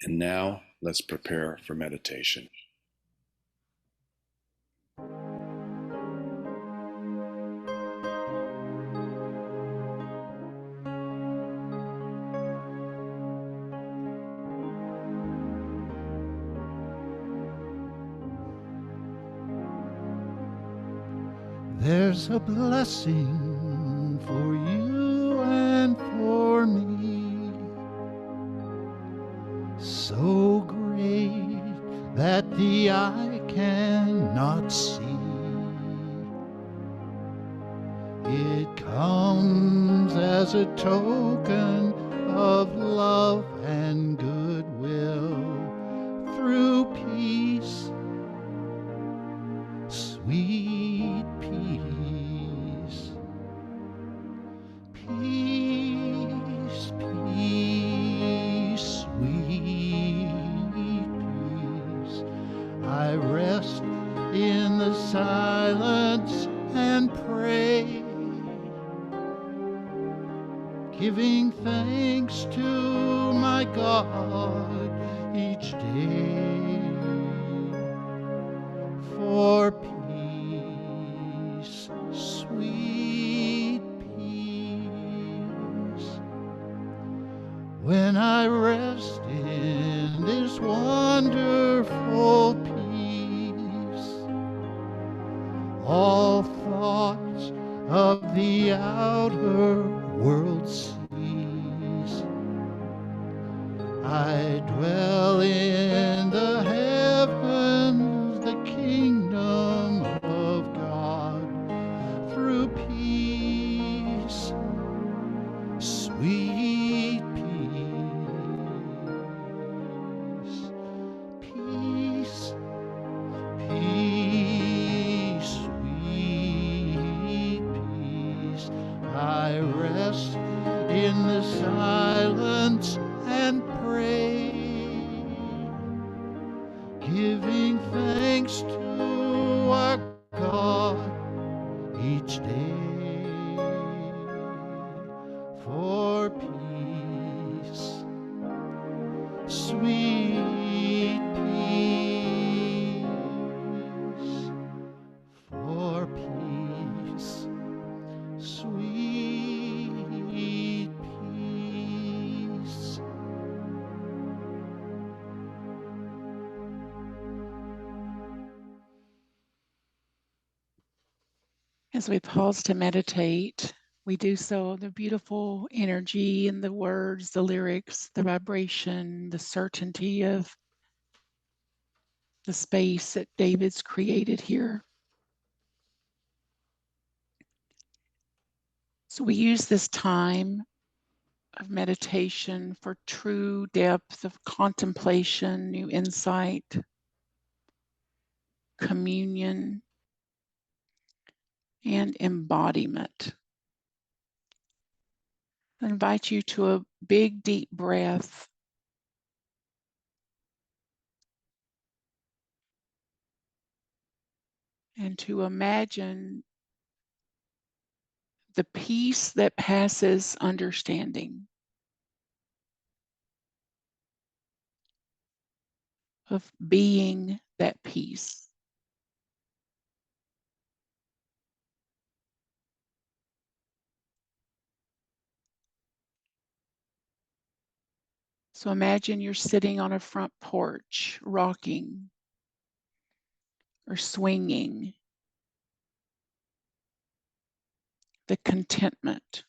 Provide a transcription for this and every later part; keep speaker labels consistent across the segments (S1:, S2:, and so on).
S1: And now let's prepare for meditation.
S2: There's a blessing for you and for me, so great that the eye cannot see. It comes as a token of love and goodwill through peace, sweet peace. Peace, peace, sweet peace. I rest in the silence and pray, giving thanks to my God each day for peace, sweet peace. When I rest in this wonderful peace, all thoughts of the outer world cease. I dwell in the heavens, the kingdom of God, through peace, sweet peace. Peace, peace, sweet peace. I rest in the silence and pray, giving thanks to our God each day for peace, sweet peace, for peace, sweet peace.
S3: As we pause to meditate, we do so the beautiful energy in the words, the lyrics, the vibration, the certainty of the space that David's created here. So we use this time of meditation for true depth of contemplation, new insight, communion, and embodiment. I invite you to a big, deep breath. And to imagine the peace that passes understanding, of being that peace. So imagine you're sitting on a front porch, rocking or swinging, the contentment.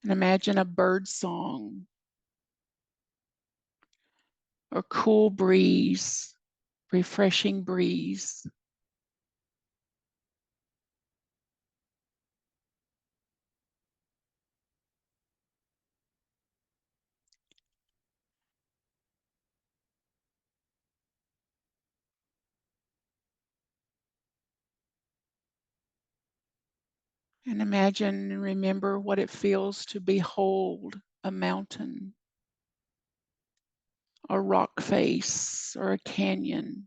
S3: And imagine a bird song or cool breeze, refreshing breeze. And imagine and remember what it feels to behold a mountain, a rock face, or a canyon.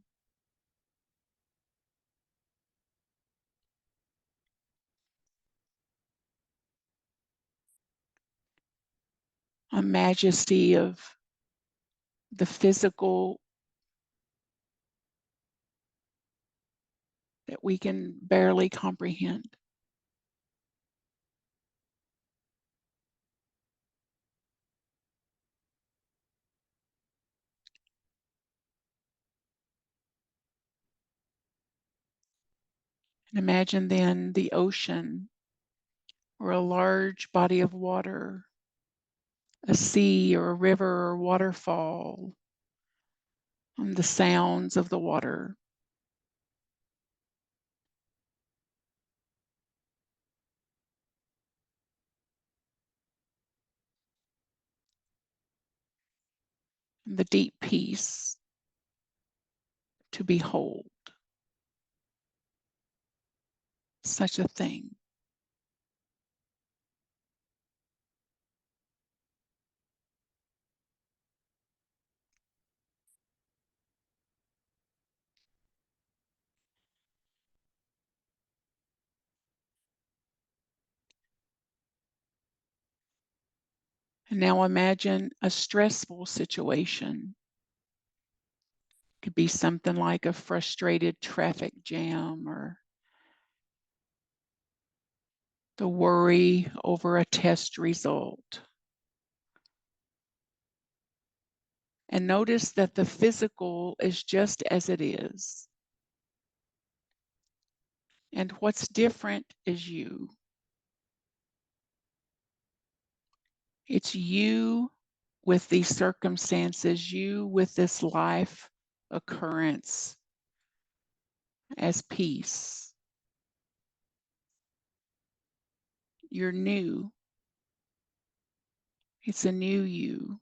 S3: a majesty of the physical that we can barely comprehend. And imagine then the ocean or a large body of water, a sea or a river or waterfall, and the sounds of the water. And the deep peace to behold such a thing. And now imagine a stressful situation. It could be something like a frustrated traffic jam or the worry over a test result. And notice that the physical is just as it is. And what's different is you. It's you with these circumstances, you with this life occurrence as peace. You're new. It's a new you.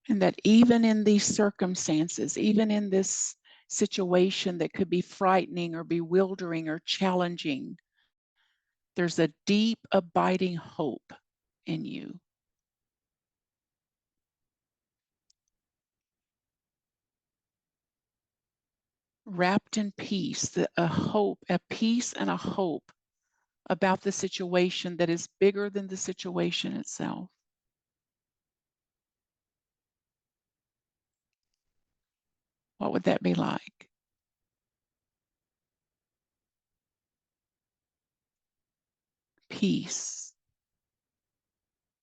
S3: And that even in these circumstances, even in this situation that could be frightening or bewildering or challenging, there's a deep, abiding hope in you. Wrapped in peace, a hope, a peace and a hope about the situation that is bigger than the situation itself. What would that be like? Peace,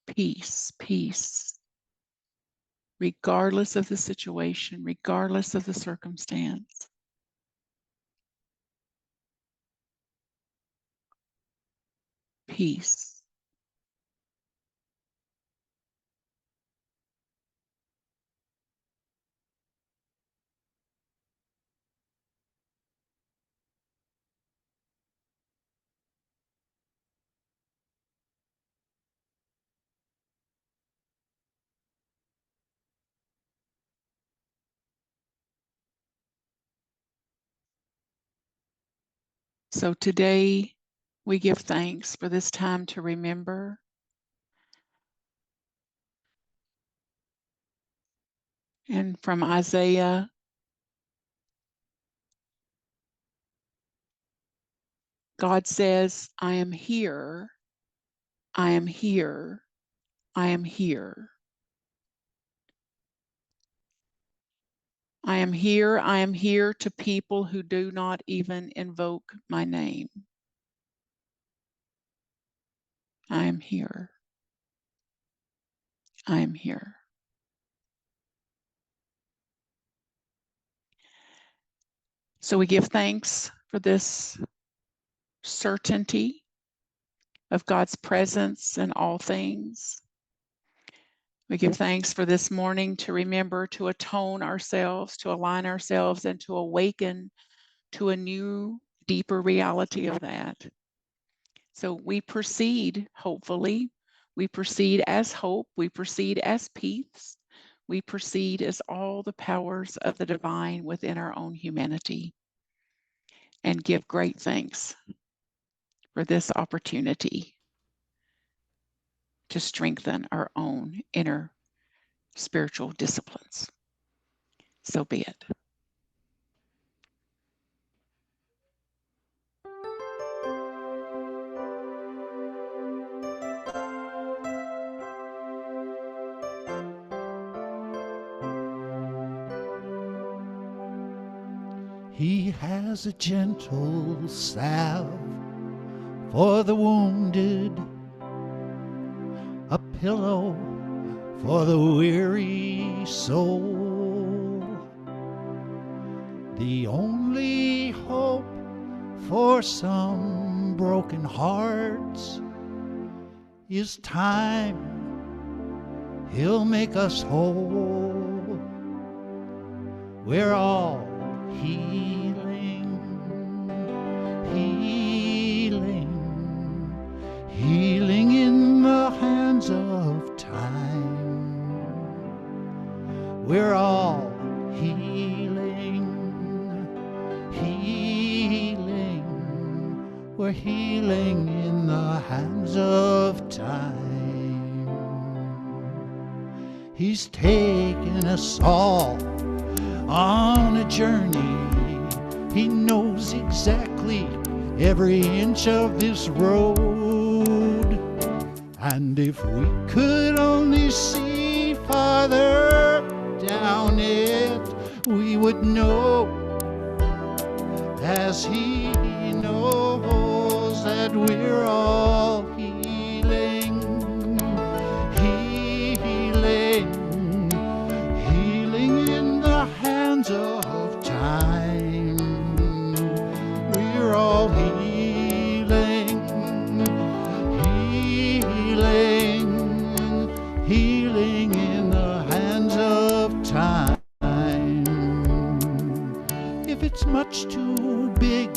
S3: peace, peace. Regardless of the situation, regardless of the circumstance. Peace. So today we give thanks for this time to remember. And from Isaiah, God says, I am here, I am here, I am here. I am here to people who do not even invoke my name. I am here. I am here. So we give thanks for this certainty of God's presence in all things. We give thanks for this morning to remember to atone ourselves, to align ourselves, and to awaken to a new, deeper reality of that. So we proceed, hopefully, we proceed as hope, we proceed as peace, we proceed as all the powers of the divine within our own humanity, and give great thanks for this opportunity to strengthen our own inner spiritual disciplines. So be it.
S2: He has a gentle salve for the wounded, a pillow for the weary soul. The only hope for some broken hearts is time. He'll make us whole. We're all healing, healing, healing in the hands of time. We're all healing, healing, we're healing in the hands of time. He's taken us all on a journey. He knows exactly every inch of this road. And if we could only see farther down it, we would know, as he knows, that we're all healing, healing, healing in the hands of time. We're all healing, healing, healing in the hands of time. If it's much too big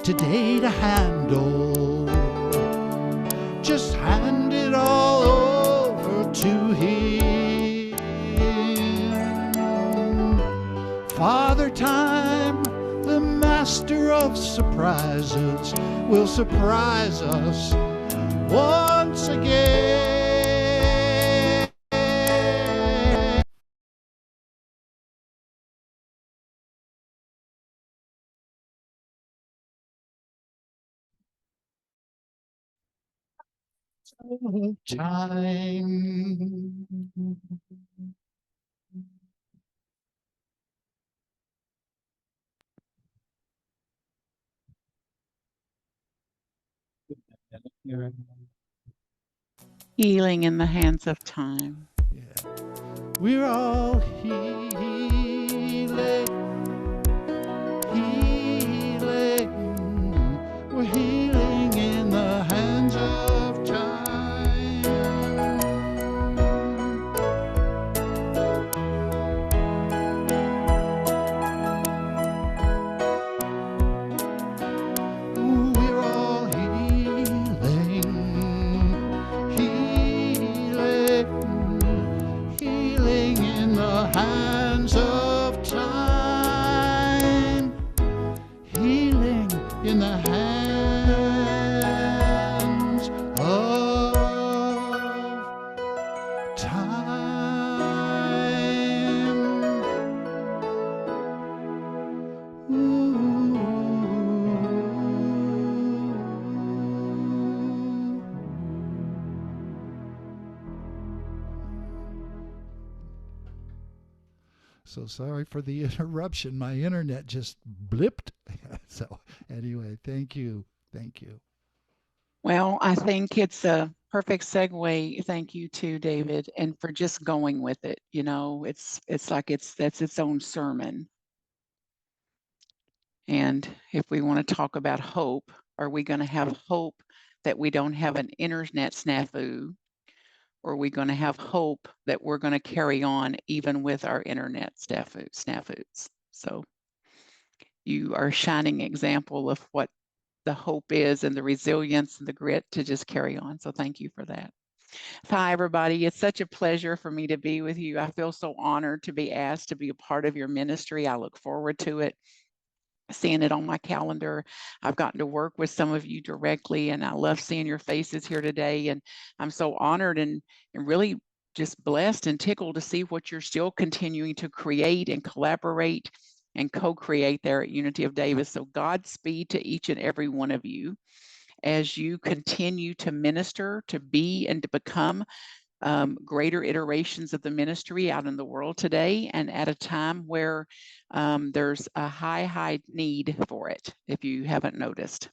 S2: today to handle, just hand it all over to him. Father Time, the master of surprises, will surprise us once again. Time.
S3: Healing in the hands of time.
S2: Yeah. We're all healing, healing. We're healing in the hands of time. We're all healing, healing, healing in the hands of time. Healing in the hands of time. Ooh. So sorry for the interruption. My internet just blipped. So anyway, thank you. Thank you.
S3: Well, I think it's a perfect segue. Thank you too, David, and for just going with it. You know, it's like that's its own sermon. And if we want to talk about hope, are we going to have hope that we don't have an internet snafu? Or are we going to have hope that we're going to carry on even with our internet snafus? So you are a shining example of what the hope is and the resilience and the grit to just carry on. So thank you for that. Hi, everybody. It's such a pleasure for me to be with you. I feel so honored to be asked to be a part of your ministry. I look forward to it, seeing it on my calendar. I've gotten to work with some of you directly, and I love seeing your faces here today. And I'm so honored and really just blessed and tickled to see what you're still continuing to create and collaborate and co-create there at Unity of Davis. So Godspeed to each and every one of you as you continue to minister, to be and to become greater iterations of the ministry out in the world today, and at a time where there's a high need for it, if you haven't noticed,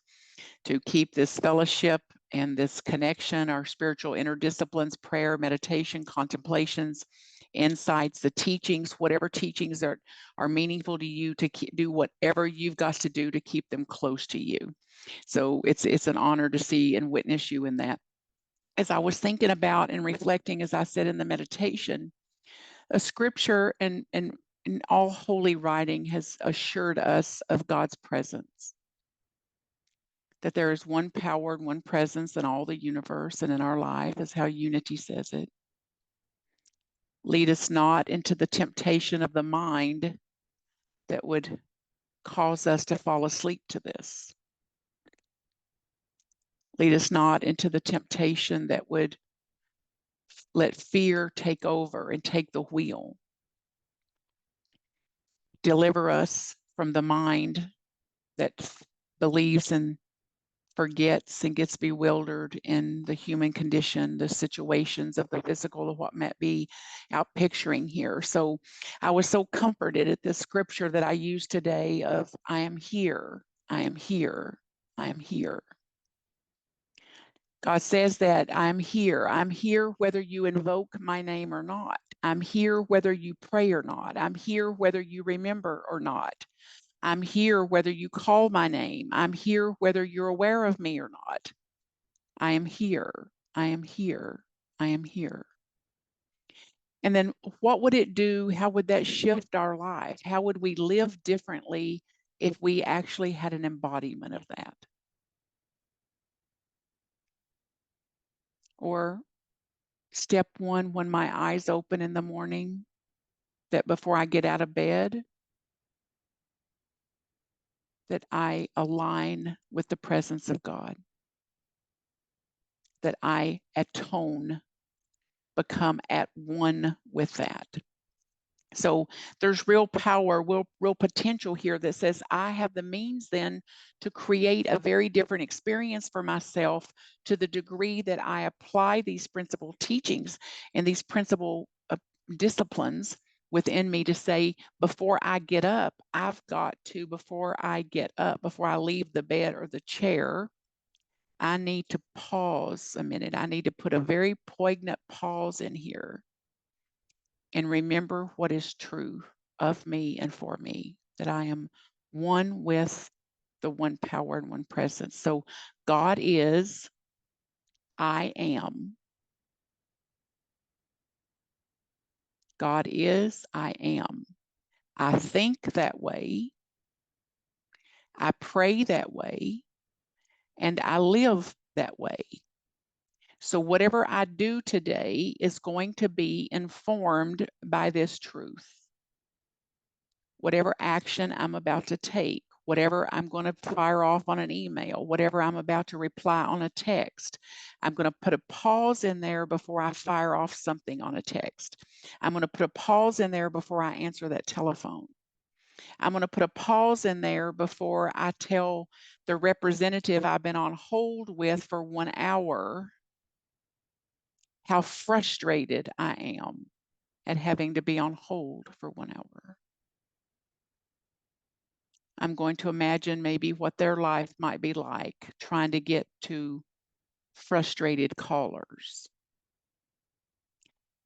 S3: to keep this fellowship and this connection, our spiritual interdisciplines, prayer, meditation, contemplations, insights, the teachings, whatever teachings are meaningful to you, to do whatever you've got to do to keep them close to you. So it's an honor to see and witness you in that. As I was thinking about and reflecting, as I said in the meditation, a scripture and all holy writing has assured us of God's presence, that there is one power and one presence in all the universe and in our life, is how Unity says it. Lead us not into the temptation of the mind that would cause us to fall asleep to this. Lead us not into the temptation that would let fear take over and take the wheel. Deliver us from the mind that believes and forgets and gets bewildered in the human condition, the situations of the physical, of what might be out picturing here. So I was so comforted at this scripture that I used today of, I am here, I am here, I am here. God says that I'm here. I'm here whether you invoke my name or not. I'm here whether you pray or not. I'm here whether you remember or not. I'm here whether you call my name. I'm here whether you're aware of me or not. I am here. I am here. I am here. And then what would it do? How would that shift our life? How would we live differently if we actually had an embodiment of that? Or step one, when my eyes open in the morning, that before I get out of bed, that I align with the presence of God, that I atone, become at one with that. So there's real power, real potential here that says I have the means then to create a very different experience for myself, to the degree that I apply these principal teachings and these principal disciplines within me, to say, before I get up, I've got to, before I get up, before I leave the bed or the chair, I need to pause a minute. I need to put a very poignant pause in here and remember what is true of me and for me, that I am one with the one power and one presence. So God is, I am. God is, I am. I think that way. I pray that way. And I live that way. So whatever I do today is going to be informed by this truth. Whatever action I'm about to take, whatever I'm going to fire off on an email, whatever I'm about to reply on a text, I'm going to put a pause in there before I fire off something on a text. I'm going to put a pause in there before I answer that telephone. I'm going to put a pause in there before I tell the representative I've been on hold with for 1 hour how frustrated I am at having to be on hold for 1 hour. I'm going to imagine maybe what their life might be like trying to get to frustrated callers.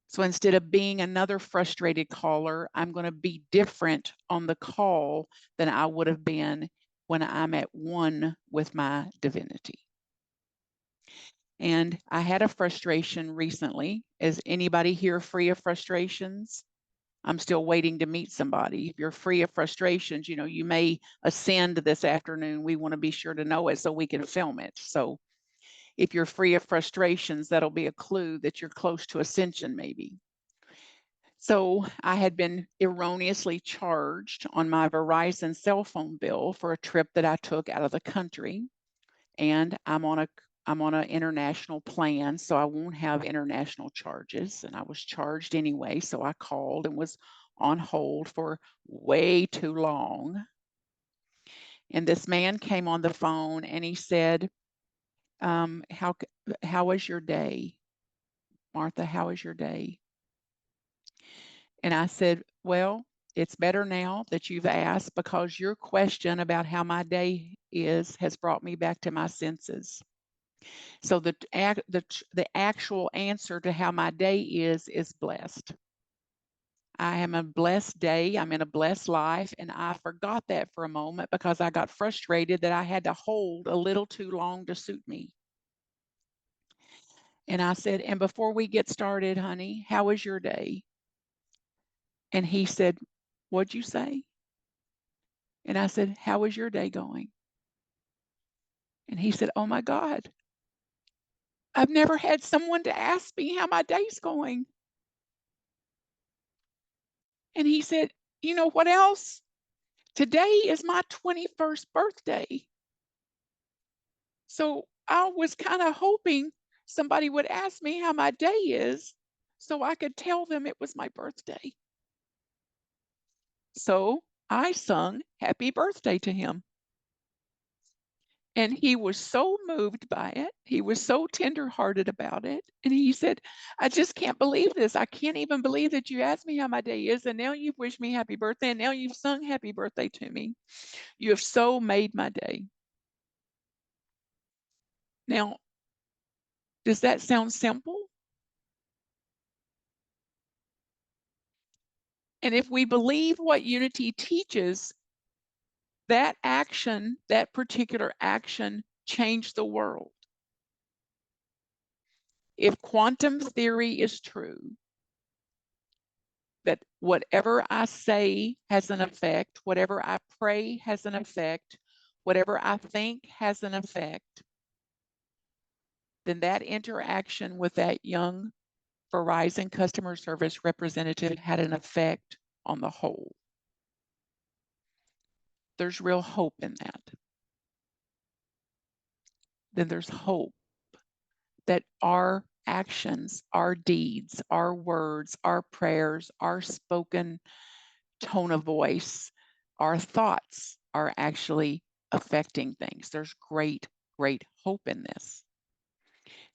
S3: So instead of being another frustrated caller, I'm going to be different on the call than I would have been when I'm at one with my divinity. And I had a frustration recently. Is anybody here free of frustrations? I'm still waiting to meet somebody. If you're free of frustrations, you know, you may ascend this afternoon. We want to be sure to know it so we can film it. So if you're free of frustrations, that'll be a clue that you're close to ascension maybe. So I had been erroneously charged on my Verizon cell phone bill for a trip that I took out of the country. And I'm on an international plan, so I won't have international charges. And I was charged anyway, so I called and was on hold for way too long. And this man came on the phone and he said, how was your day? Martha, how is your day? And I said, well, it's better now that you've asked, because your question about how my day is has brought me back to my senses. So the actual answer to how my day is blessed. I am a blessed day. I'm in a blessed life. And I forgot that for a moment because I got frustrated that I had to hold a little too long to suit me. And I said, and before we get started, honey, how was your day? And he said, what'd you say? And I said, how was your day going? And he said, oh my God, I've never had someone to ask me how my day's going. And he said, you know what else? Today is my 21st birthday. So I was kind of hoping somebody would ask me how my day is so I could tell them it was my birthday. So I sung happy birthday to him. And he was so moved by it. He was so tenderhearted about it. And he said, I just can't believe this. I can't even believe that you asked me how my day is. And now you've wished me happy birthday. And now you've sung happy birthday to me. You have so made my day. Now, does that sound simple? And if we believe what unity teaches, that action, that particular action, changed the world. If quantum theory is true, that whatever I say has an effect, whatever I pray has an effect, whatever I think has an effect, then that interaction with that young Verizon customer service representative had an effect on the whole. There's real hope in that. Then there's hope that our actions, our deeds, our words, our prayers, our spoken tone of voice, our thoughts are actually affecting things. There's great, great hope in this.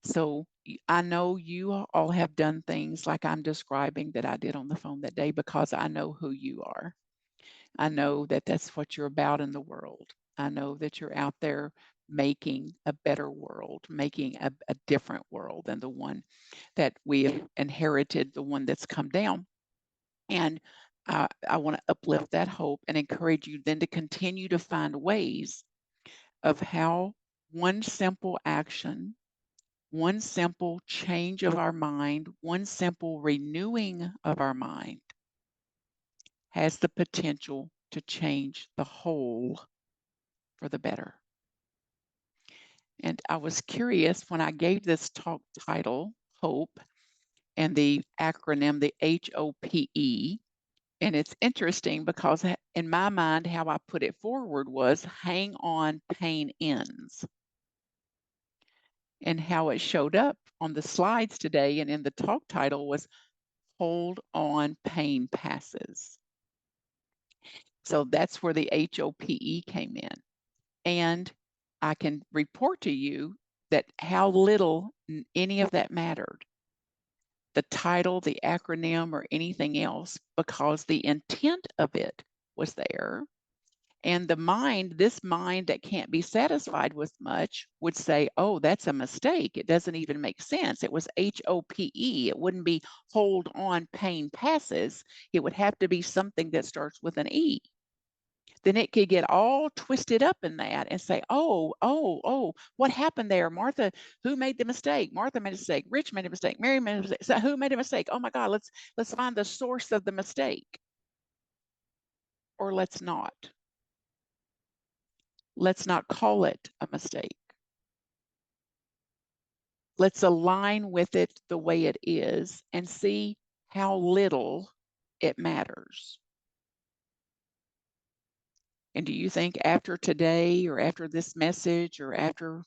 S3: So I know you all have done things like I'm describing that I did on the phone that day because I know who you are. I know that that's what you're about in the world. I know that you're out there making a better world, making a different world than the one that we have inherited, the one that's come down. And I want to uplift that hope and encourage you then to continue to find ways of how one simple action, one simple change of our mind, one simple renewing of our mind has the potential to change the whole for the better. And I was curious when I gave this talk title, Hope, and the acronym, the H.O.P.E. And it's interesting because in my mind, how I put it forward was hang on, pain ends. And how it showed up on the slides today and in the talk title was hold on, pain passes. So that's where the H.O.P.E. came in. And I can report to you that how little any of that mattered. The title, the acronym, or anything else, because the intent of it was there. And the mind, this mind that can't be satisfied with much, would say, oh, that's a mistake. It doesn't even make sense. It was H.O.P.E. It wouldn't be hold on, pain passes. It would have to be something that starts with an E. Then it could get all twisted up in that and say, oh, what happened there? Martha, who made the mistake? Martha made a mistake. Rich made a mistake. Mary made a mistake. So who made a mistake? Oh my God, let's find the source of the mistake. Or let's not. Let's not call it a mistake. Let's align with it the way it is and see how little it matters. And do you think after today or after this message or after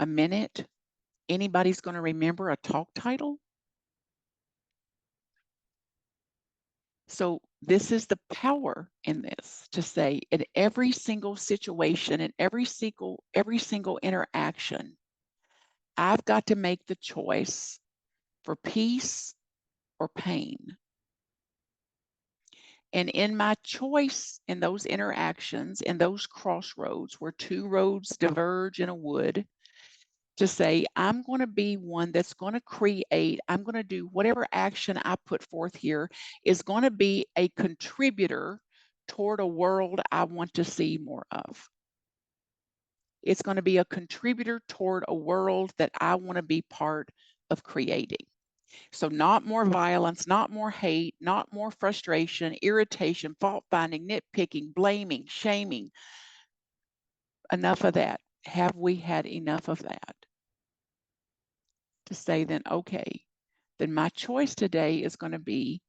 S3: a minute, anybody's going to remember a talk title? So this is the power in this, to say in every single situation, in every single interaction, I've got to make the choice for peace or pain. And in my choice in those interactions, in those crossroads where two roads diverge in a wood, to say, I'm going to be one that's going to create, I'm going to do whatever action I put forth here is going to be a contributor toward a world I want to see more of. It's going to be a contributor toward a world that I want to be part of creating. So not more violence, not more hate, not more frustration, irritation, fault finding, nitpicking, blaming, shaming. Enough of that. Have we had enough of that? To say then, okay, then my choice today is going to be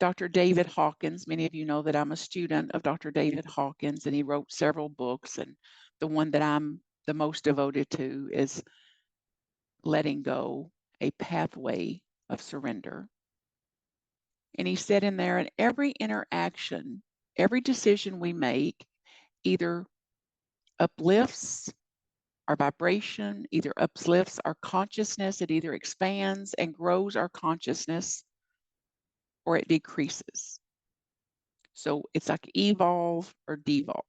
S3: Dr. David Hawkins. Many of you know that I'm a student of Dr. David Hawkins, and he wrote several books, and the one that I'm the most devoted to is Letting Go, A Pathway of Surrender. And he said in there, in every interaction, every decision we make either uplifts our vibration, either uplifts our consciousness, it either expands and grows our consciousness, or it decreases. So it's like evolve or devolve.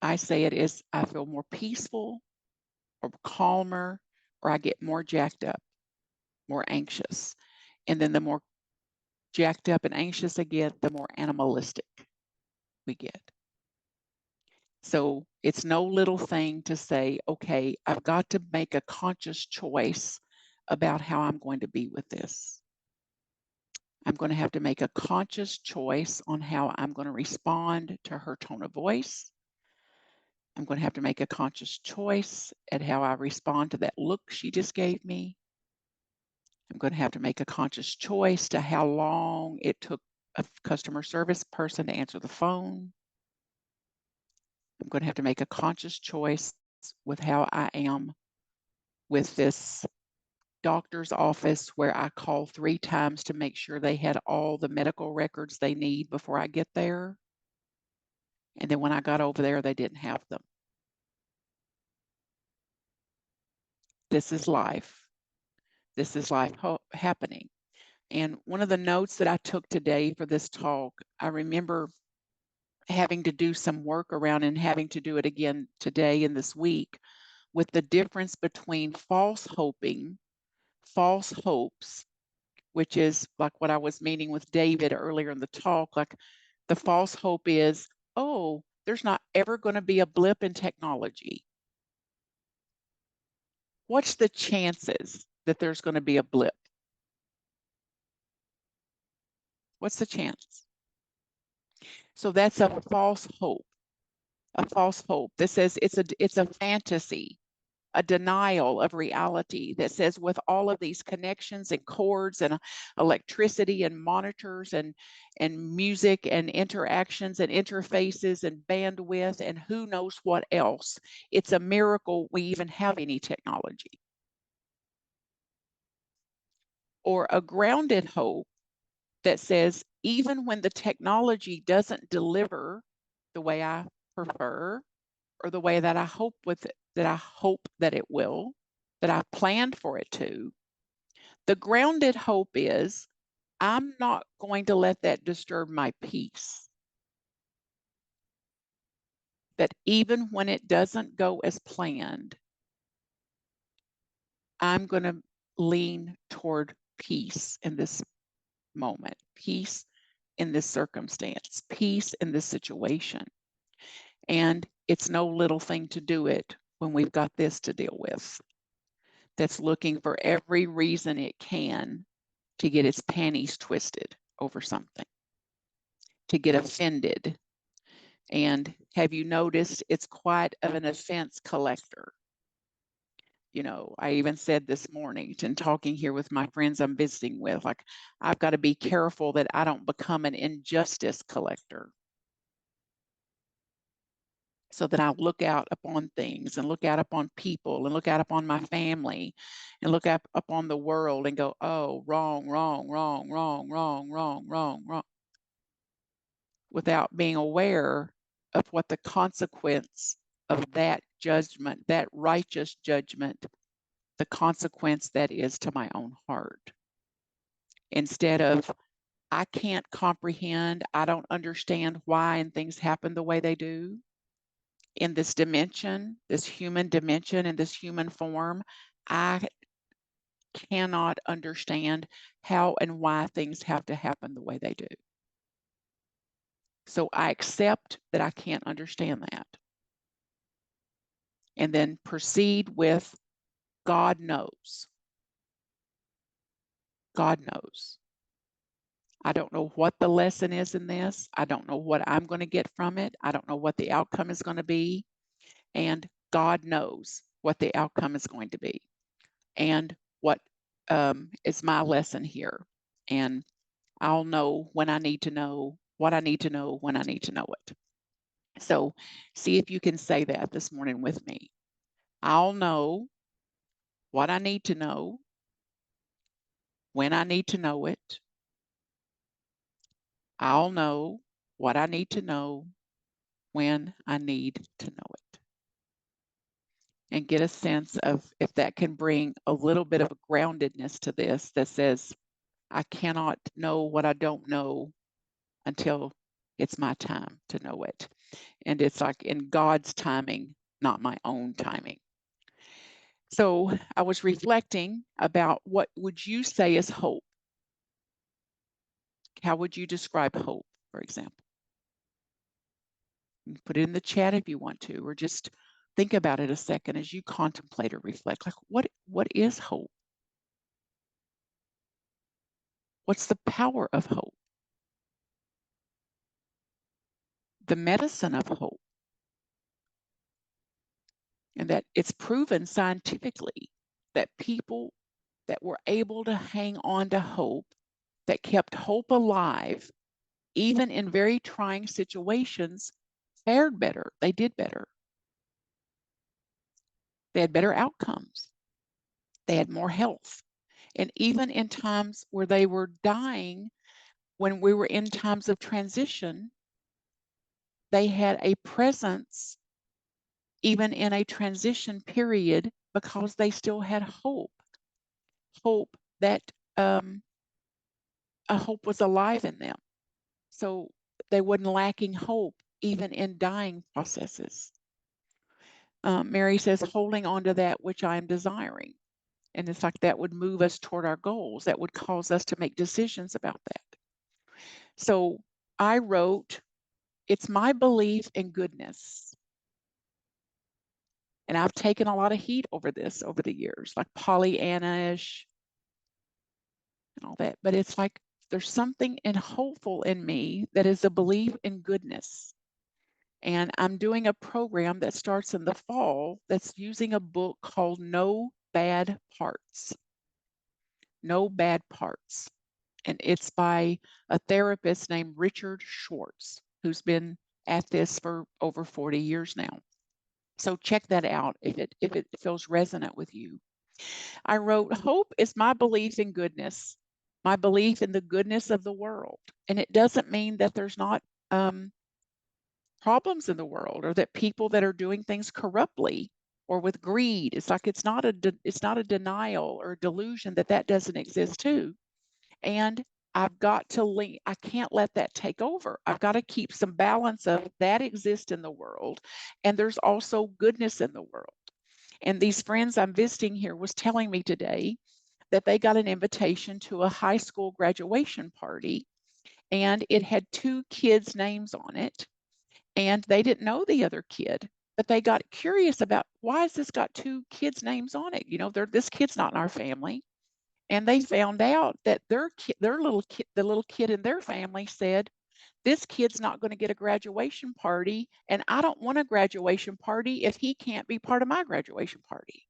S3: I say it is, I feel more peaceful or calmer, or I get more jacked up, more anxious. And then the more jacked up and anxious I get, the more animalistic we get. So it's no little thing to say, okay, I've got to make a conscious choice about how I'm going to be with this. I'm going to have to make a conscious choice on how I'm going to respond to her tone of voice. I'm going to have to make a conscious choice at how I respond to that look she just gave me. I'm going to have to make a conscious choice to how long it took a customer service person to answer the phone. I'm going to have to make a conscious choice with how I am with this doctor's office where I call 3 times to make sure they had all the medical records they need before I get there. And then when I got over there, they didn't have them. This is life. This is life happening. And one of the notes that I took today for this talk, I remember having to do some work around and having to do it again today and this week with the difference between false hoping, false hopes, which is like what I was meaning with David earlier in the talk. Like the false hope is, oh, there's not ever going to be a blip in technology. What's the chances that there's going to be a blip? What's the chance? So that's a false hope. A false hope that says it's a fantasy, a denial of reality that says with all of these connections and cords and electricity and monitors and music and interactions and interfaces and bandwidth and who knows what else, it's a miracle we even have any technology. Or a grounded hope that says even when the technology doesn't deliver the way I prefer or the way that I hope that it will, that I've planned for it to, the grounded hope is I'm not going to let that disturb my peace. That even when it doesn't go as planned, I'm going to lean toward peace in this moment, peace in this circumstance, peace in this situation. And it's no little thing to do it when we've got this to deal with, that's looking for every reason it can to get its panties twisted over something, to get offended. And have you noticed it's quite of an offense collector? You know, I even said this morning in talking here with my friends I'm visiting with, like, I've got to be careful that I don't become an injustice collector. So that I look out upon things and look out upon people and look out upon my family and look up upon the world and go, oh, wrong, wrong, wrong, wrong, wrong, wrong, wrong, wrong, without being aware of what the consequence of that judgment, that righteous judgment, the consequence that is to my own heart. Instead of, I can't comprehend, I don't understand why and things happen the way they do. In this dimension, this human dimension, in this human form, I cannot understand how and why things have to happen the way they do. So I accept that I can't understand that. And then proceed with, God knows. God knows. I don't know what the lesson is in this. I don't know what I'm going to get from it. I don't know what the outcome is going to be. And God knows what the outcome is going to be and what is my lesson here. And I'll know when I need to know what I need to know when I need to know it. So see if you can say that this morning with me. I'll know what I need to know when I need to know it. I'll know what I need to know when I need to know it. And get a sense of if that can bring a little bit of a groundedness to this that says, I cannot know what I don't know until it's my time to know it. And it's like in God's timing, not my own timing. So I was reflecting about what would you say is hope? How would you describe hope, for example? You can put it in the chat if you want to, or just think about it a second as you contemplate or reflect. Like, what is hope? What's the power of hope? The medicine of hope. And that it's proven scientifically that people that were able to hang on to hope, that kept hope alive, even in very trying situations, fared better. They did better. They had better outcomes. They had more health. And even in times where they were dying, when we were in times of transition, they had a presence even in a transition period because they still had hope. Hope that a hope was alive in them. So they wasn't lacking hope even in dying processes. Mary says, holding on to that which I am desiring. And it's like that would move us toward our goals. That would cause us to make decisions about that. So I wrote, it's my belief in goodness. And I've taken a lot of heat over this over the years, like Pollyanna-ish and all that. But it's like there's something hopeful in me that is a belief in goodness. And I'm doing a program that starts in the fall that's using a book called No Bad Parts. No Bad Parts. And it's by a therapist named Richard Schwartz, who's been at this for over 40 years now. So check that out if it feels resonant with you. I wrote, hope is my belief in goodness, my belief in the goodness of the world. And it doesn't mean that there's not problems in the world or that people that are doing things corruptly or with greed. It's like it's not a denial or a delusion that doesn't exist too. And I've got to I can't let that take over. I've got to keep some balance of that exists in the world. And there's also goodness in the world. And these friends I'm visiting here was telling me today that they got an invitation to a high school graduation party and it had 2 kids' names on it. And they didn't know the other kid, but they got curious about why has this got 2 kids' names on it? You know, this kid's not in our family. And they found out that the little kid in their family said, this kid's not going to get a graduation party, and I don't want a graduation party if he can't be part of my graduation party.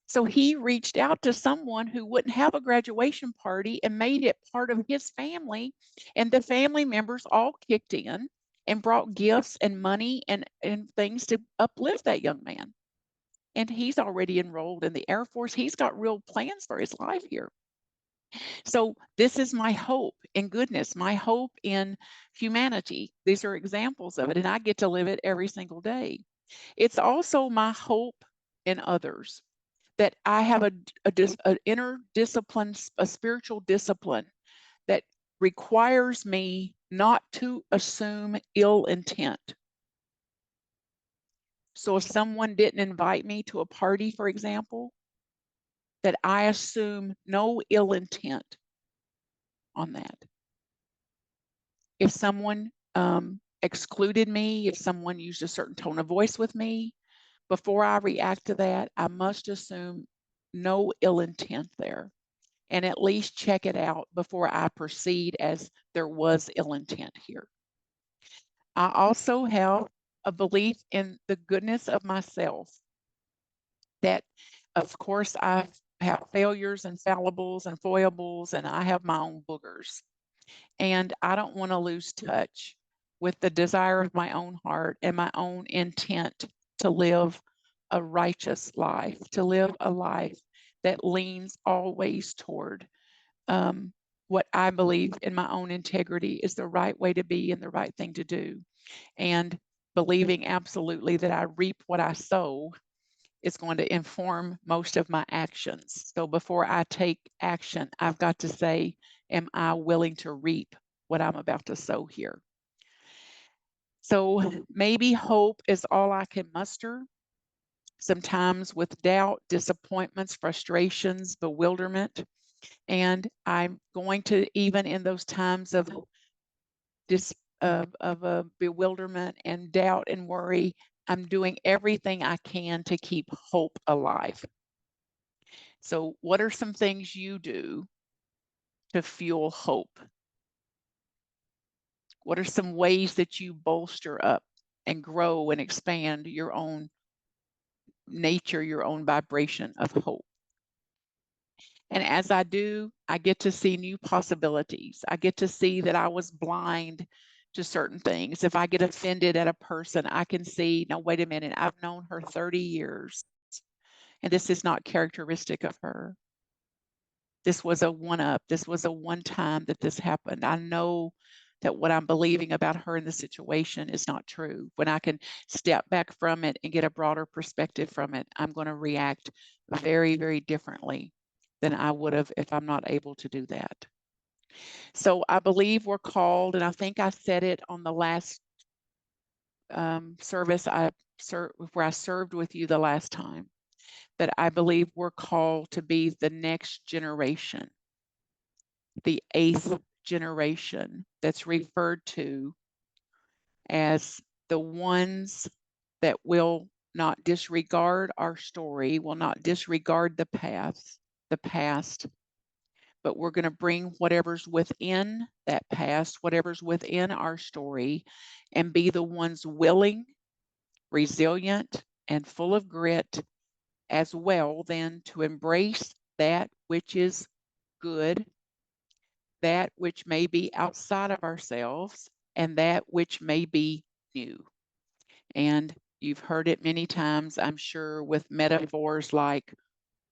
S3: So he reached out to someone who wouldn't have a graduation party and made it part of his family. And the family members all kicked in and brought gifts and money and things to uplift that young man. And he's already enrolled in the Air Force. He's got real plans for his life here. So this is my hope in goodness, my hope in humanity. These are examples of it, and I get to live it every single day. It's also my hope in others, that I have an inner discipline, a spiritual discipline that requires me not to assume ill intent. So if someone didn't invite me to a party, for example, that I assume no ill intent on that. If someone excluded me, if someone used a certain tone of voice with me, before I react to that, I must assume no ill intent there and at least check it out before I proceed as there was ill intent here. I also have a belief in the goodness of myself, that of course I have failures and fallibles and foibles, and I have my own boogers. And I don't want to lose touch with the desire of my own heart and my own intent to live a righteous life, to live a life that leans always toward what I believe in my own integrity is the right way to be and the right thing to do. And believing absolutely that I reap what I sow is going to inform most of my actions. So before I take action, I've got to say, am I willing to reap what I'm about to sow here? So maybe hope is all I can muster. Sometimes with doubt, disappointments, frustrations, bewilderment. And I'm going to, even in those times of bewilderment and doubt and worry, I'm doing everything I can to keep hope alive. So what are some things you do to fuel hope? What are some ways that you bolster up and grow and expand your own nature, your own vibration of hope? And as I do, I get to see new possibilities. I get to see that I was blind to certain things. If I get offended at a person, I can see, no, wait a minute, I've known her 30 years, and this is not characteristic of her. This was a one-up. This was a one time that this happened. I know that what I'm believing about her in the situation is not true. When I can step back from it and get a broader perspective from it, I'm going to react very, very differently than I would have if I'm not able to do that. So I believe we're called, and I think I said it on the last service where I served with you the last time, that I believe we're called to be the next generation, the 8th generation that's referred to as the ones that will not disregard our story, will not disregard the past, but we're going to bring whatever's within that past, whatever's within our story, and be the ones willing, resilient, and full of grit as well, then to embrace that which is good, that which may be outside of ourselves, and that which may be new. And you've heard it many times, I'm sure, with metaphors like,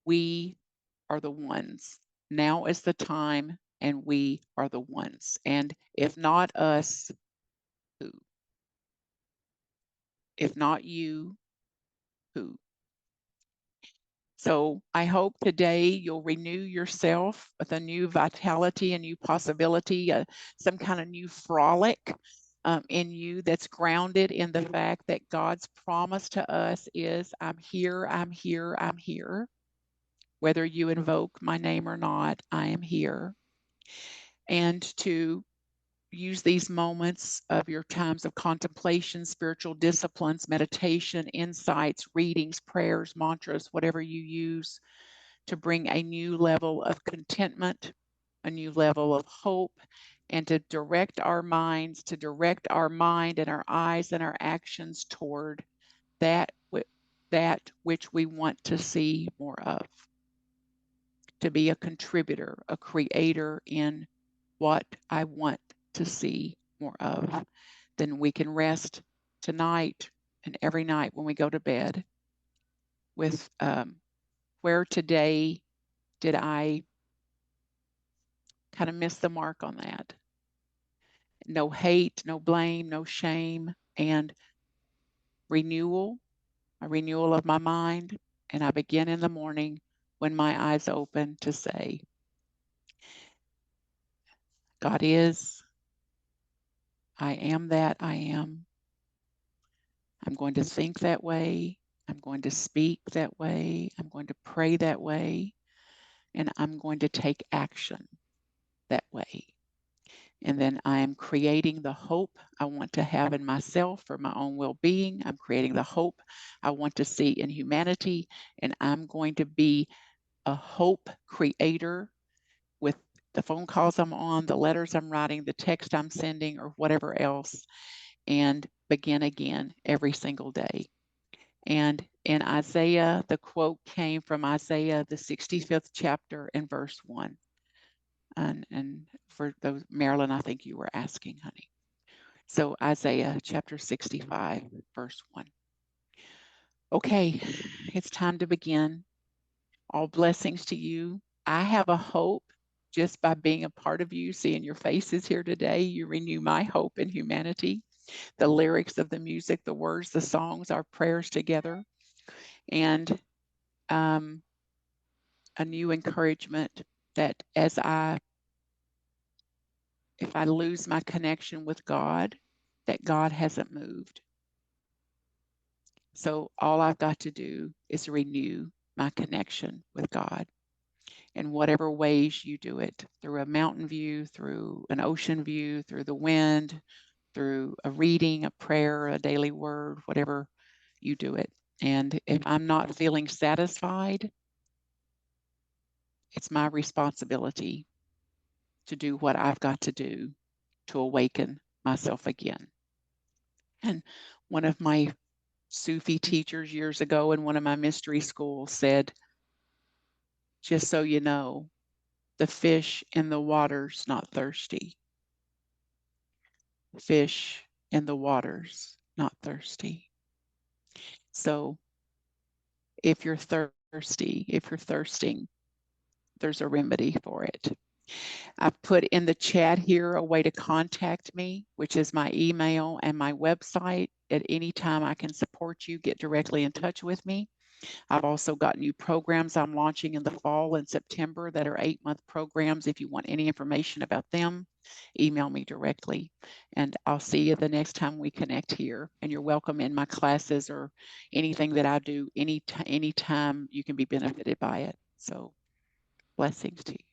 S3: we are the ones. Now is the time, and we are the ones. And if not us, who? If not you, who? So I hope today you'll renew yourself with a new vitality, a new possibility, some kind of new frolic in you that's grounded in the fact that God's promise to us is, I'm here, I'm here, I'm here. Whether you invoke my name or not, I am here. And to use these moments of your times of contemplation, spiritual disciplines, meditation, insights, readings, prayers, mantras, whatever you use, to bring a new level of contentment, a new level of hope, and to direct our minds, to direct our mind and our eyes and our actions toward that which we want to see more of, to be a contributor, a creator in what I want to see more of. Then we can rest tonight and every night when we go to bed with where today did I kind of miss the mark on that? No hate, no blame, no shame, and renewal, a renewal of my mind, And I begin in the morning when my eyes open to say, God is, I am that I am. I'm going to think that way. I'm going to speak that way. I'm going to pray that way. And I'm going to take action that way. And then I am creating the hope I want to have in myself for my own well-being. I'm creating the hope I want to see in humanity. And I'm going to be a hope creator with the phone calls I'm on, the letters I'm writing, the text I'm sending, or whatever else, and begin again every single day. And in Isaiah, the quote came from Isaiah, the 65th chapter and verse 1. And for those, Marilyn, I think you were asking, honey. So Isaiah chapter 65, verse 1. Okay, it's time to begin. All blessings to you. I have a hope just by being a part of you, seeing your faces here today. You renew my hope in humanity. The lyrics of the music, the words, the songs, our prayers together, and a new encouragement that if I lose my connection with God, that God hasn't moved. So all I've got to do is renew my connection with God in whatever ways you do it, through a mountain view, through an ocean view, through the wind, through a reading, a prayer, a daily word, whatever you do it. And if I'm not feeling satisfied, it's my responsibility to do what I've got to do to awaken myself again. And one of my Sufi teachers years ago in one of my mystery schools said, just so you know, the fish in the water's not thirsty. Fish in the water's not thirsty. So if you're thirsty, if you're thirsting, there's a remedy for it. I've put in the chat here a way to contact me, which is my email and my website. At any time I can support you, get directly in touch with me. I've also got new programs I'm launching in the fall and September that are 8-month programs. If you want any information about them, email me directly. And I'll see you the next time we connect here. And you're welcome in my classes or anything that I do anytime you can be benefited by it. So blessings to you.